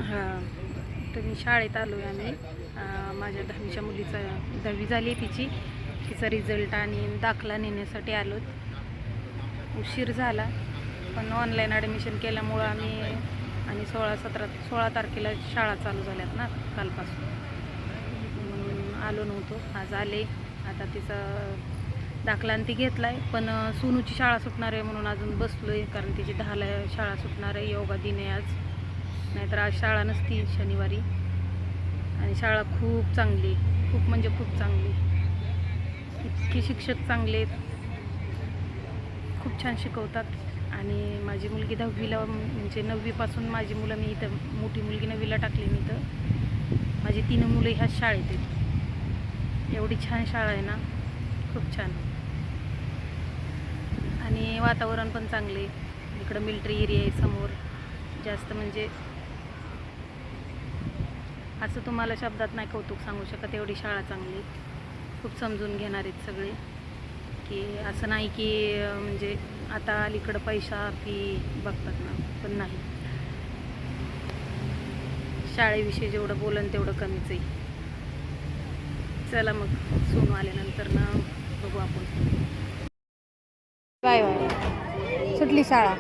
हां, तर मी शाळेत आलो आहे आम्ही. माझ्या 10वीच्या मुलीचा 10वी झाली तिची. तिचा रिझल्ट आणि दाखला नेण्यासाठी आलो. उशीर झाला, पण ऑनलाईन ॲडमिशन केल्यामुळं आम्ही आणि 16 तारखेला शाळा चालू झाल्यात ना कालपासून, म्हणून आलो नव्हतो. आज आले. आता तिचा दाखला आणि ती घेतला आहे, पण सोनूची शाळा सुटणार आहे म्हणून अजून बसलो आहे, कारण तिची 10ला शाळा सुटणार आहे. योगा दिन आहे आज, नाहीतर आज शाळा नसती शनिवारी. आणि शाळा खूप चांगली, खूप म्हणजे खूप चांगली. इतके शिक्षक चांगले, खूप छान शिकवतात. आणि माझी मुलगी 10वीला, म्हणजे 9वीपासून माझी मुलं मी इथं, मोठी मुलगी 9वीला टाकली मी इथं. माझी 3 मुलं ह्याच शाळेत आहेत. एवढी छान शाळा आहे ना, खूप छान. आणि वातावरण पण चांगले. इकडं मिलिटरी एरिया आहे समोर. जास्त म्हणजे असं तुम्हाला शब्दात नाही कौतुक सांगू शकत, एवढी शाळा चांगली. खूप समजून घेणार आहेत सगळे, की असं नाही की म्हणजे आता अलीकडं पैसा फी बघतात ना, पण नाही. शाळेविषयी जेवढं बोलन तेवढं कमीच आहे. चला मग, सोनू आल्यानंतर ना बघू आपण. काय सुटली शाळा.